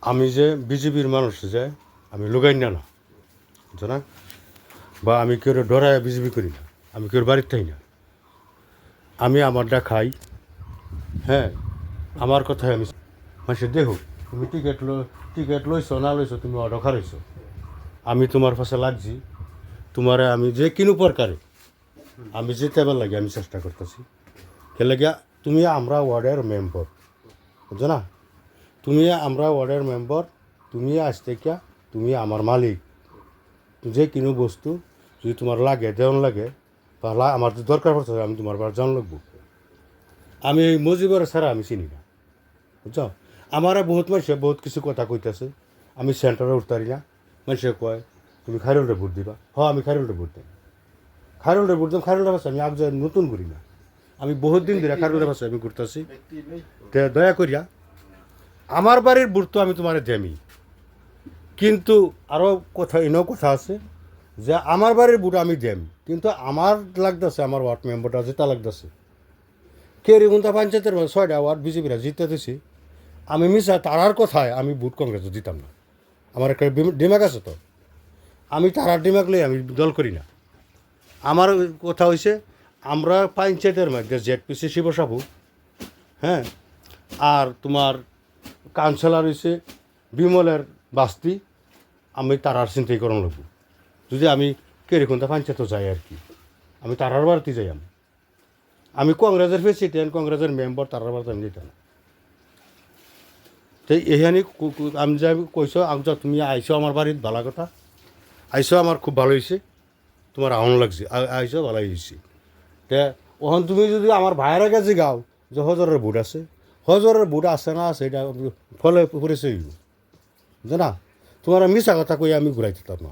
আমি যে বিজেপির মানুষ যে আমি লুগাই না বুঝছো না, বা আমি কেউ ডরায় বিজেপি করি না, আমি কেউ বাড়ির থাই না, আমি আমারটা খাই। হ্যাঁ, আমার কথাই আমি মানুষের দেখো, তুমি টিকিট লইছো না লইছো, তুমি অর্ডার খারাইছো, আমি তোমার পাশে লাগছি, তোমারে আমি যে কিনো প্রকারে আমি যে তেবার লাগে আমি চেষ্টা করতেছি। কে লাগিয়া তুমি আমরা ওয়ার্ডের মেম্বার, বুঝছো না, তুমি আমরা ওয়ার্ডের মেম্বার, তুমি আজ থেকে তুমি আমার মালিক। যে কিনো বস্তু যদি তোমার লাগে দেওয়ান লাগে বা আমার যদি দরকার পড়ছে আমি তোমার বার জান লাগবো। আমি এই মজিবর ছাড়া আমি চিনি না, বুঝছো। আমার বহুত মানুষে বহুত কিছু কথা কইতেছে, আমি সেন্টারে উঠতারি না। মানুষে কয় তুমি খাইরুলরে ভোট দিবা, আমি খাইরুলরে ভোট দিই, খাইরুলরে ভোট দিলাম, খাইরুলের পাশে আমি আগ নতুন করি না, আমি বহুত দিন ধরে খাইরুলের পাশে আমি ঘুরতেছি। দয়া করিয়া আমার বাড়ির ভোট তো আমি তোমার দেমি, কিন্তু আরও কথা এনেও কথা আছে যে আমার বাড়ির ভোট আমি দেম, কিন্তু আমার লাগতেছে আমার ওয়ার্ড মেম্বারটা যেটা লাগতেছে কেরিগুন্তা পঞ্চায়েতের 6টা ওয়ার্ড বিজেপিরা জিতে দিছি, আমি মিশা তারার কথায় আমি ভোট কংগ্রেসে দিতাম না। আমার একটা ডিমাগ আছে তো, আমি তারার ডিমাগ লই আমি দল করি না। আমার কথা হয়েছে আমরা পঞ্চায়েতের মধ্যে জেডপিসি শিবসাবু, হ্যাঁ, আর তোমার কাউন্সিলর হয়েছে বিমলের বাস্তি, আমি তারার চিন্তাই করম লাগবো। যদি আমি কেরিকুন্তা পঞ্চায়েতও যাই আর কি, আমি তারার বাড়িতে যাই, আমি কংগ্রেসের প্রেসিডেন্ট কংগ্রেসের মেম্বার তারার বাড়িতে আমি যেতাম না। তো এখানে আমি যে কইছো আমি তুমি আইসো আমার বাড়ির ভালো কথা, আইসো আমার খুব ভালো হয়েছে, তোমার আহন লাগছে, আইসো ভালো হয়েছে। তে ওখান তুমি যদি আমার ভাইয়ের কাছে গাও যে হজরের বুট আছে, হজরের বুট আছে না আছে এটা ফলে পড়েছে না, তোমার মিশা কথা কই আমি ঘুরাই দিতাম না।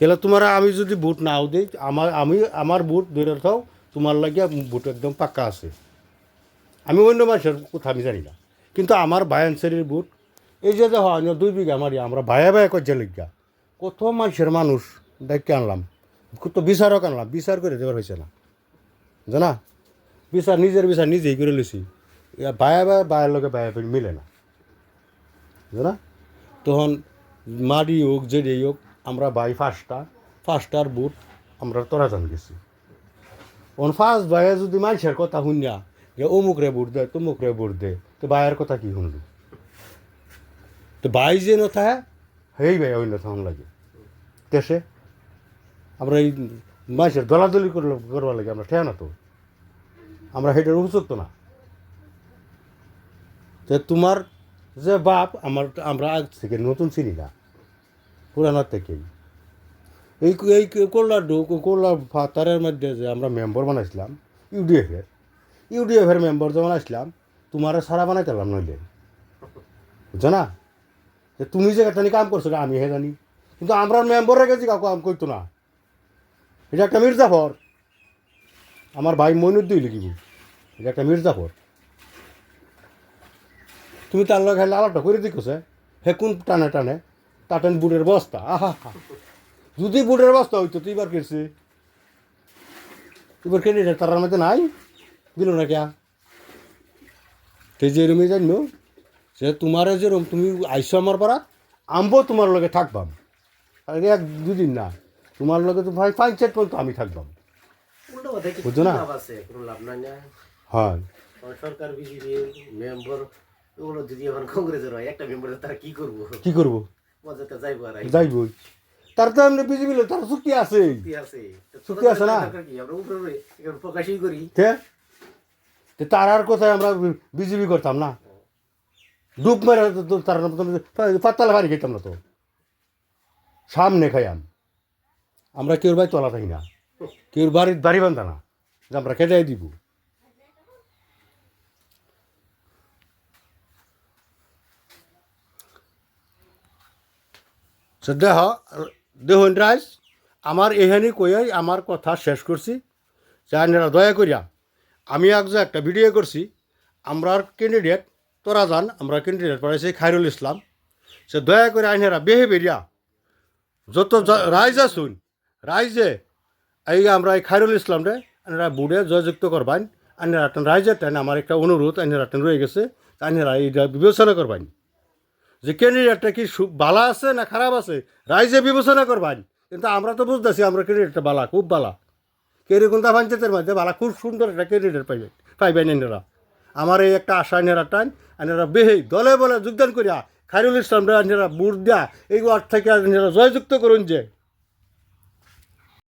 কেলা তোমার আমি যদি বুট নাও দিই, আমার বুট ধরে থাও, তোমার লাগিয়া বুট একদম পাক্কা আছে। আমি অন্য মানুষের কথা আমি জানি না, কিন্তু আমার বায়ানসারির বুট এই যে হয় 2 বিঘা মারি আমরা ভাইয়া ভাইয়া করছে লিখা, কত মানুষের মানুষ দেখতে আনলাম, কত বিচারক আনলাম, বিচার করে দেওয়ার হয়েছে না, জানা, বিচার নিজের বিচার নিজেই করে লইছি, ভাইয়া ভাইয়ের লগে ভাইয়া মিলে না, জানা। তখন মারি হোক যেই হোক আমরা ভাই ফার্স্টার বুট আমরা তোরা জান গেছি। তখন ফার্স্ট ভাইয়া যদি মানুষের কথা শুনিয়া যে অমুক রে ভোট দে তমুক রে ভোট দে, তো ভাইয়ের কথা কি শুনলি, তো ভাই যে নথা সেই ভাই অন্য থাকুন লাগে দেশে। আমরা এই মানুষের দলাদলি করবার লাগে আমরা ঠেয়া না তো, আমরা সেটার উপযুক্ত না। যে তোমার যে বাপ আমরা আজ থেকে নতুন চিনি না, পুরানোর থেকেই এই এই কোল্লা ফাতারের মধ্যে যে আমরা মেম্বার বানাইছিলাম ইউডিএফের মেম্বার যখন আসলাম, তোমার সারা বানাইতে পারলাম নইলে, বুঝছো না, যে তুমি যে একটা কাম করছো আমি হে জানি, কিন্তু আমরা মেম্বারের কাছে কাউকে কাম করতো না। এটা একটা মির্জাফর, আমার ভাই মইনুদ্দিন লিখিব, এটা একটা মির্জাফর। তুমি তার লগে খাইলে আলাদা করে দিকছে, হে কোন টানে টানে টাটেন বুটের বস্তা, আহা হা, যদি বুটের বস্তা হইতো তো এবার কেছে, এবার কেটে তার মধ্যে নাই দিল না কে, তো যে রুমে জানো সে তোমার যেরকম তুমি আইসো আমার পাড়া আনবো তোমার লগে থাকবাম, আর 1-2 দিন না, তোমার লগে তো ভাই 5-6 পর্যন্ত আমি থাকবাম, বুঝছো না। হ্যাঁ, সরকার বিজেপি মেম্বার ওগুলো যদি এখন কংগ্রেসের হয় একটা মেম্বার তারা কি করবো মজাতে যাইবো আর যাইবই, তার তো এমনি বিজেপি তার চুক্তি আছে না, প্রকাশই করি তার আর কোথায় আমরা বিজেপি করতাম না, ডুব মেরে তার পাতাল বাড়ি খেতাম না তো, সামনে খাইয়াম আমরা কেউর বাড়ি তোলা থাকি না, কেউর বাড়ি বান্ধা না যে আমরা খেতে দিব। দেখুন রাজ, আমার এখানে কইয়াই আমার কথা শেষ করছি। চাইনারা দয়া করিয়া আমি একটা ভিডিও করছি, আমরা ক্যান্ডিডেট তোরা যান, আমরা ক্যান্ডিডেট পড়াইছি খায়রুল ইসলাম, সে দয়া করে আইনেরা বেহে বেরিয়া যত রাইজ আসুন রাইজে এই আমরা এই খায়রুল ইসলাম রে আইনেরা বুড়ে জয়যুক্ত করবান, আইনেরা রাইজের টাইন আমার একটা অনুরোধ আইনেরা রয়ে গেছে, আইনেরা এইটা বিবেচনা করবান। যে ক্যান্ডিডেটটা কি বালা আছে না খারাপ আছে রাইজে বিবেচনা করবান, কিন্তু আমরা তো বুঝতেছি আমরা ক্যান্ডিডেটটা বালা, খুব বালা। কেরিকুন্দা পঞ্চায়েতের মধ্যে বালা খুব সুন্দর একটা ক্যান্ডিডেট পাইবেন এনারা। আমার এই একটা আশা এনারা টান, এনারা বেহেই দলে বলে যোগদান করিয়া খায়রুল ইসলামরা এনারা বুট দেয়া এই ওয়ার্ড থেকে এনারা জয়যুক্ত করুন যে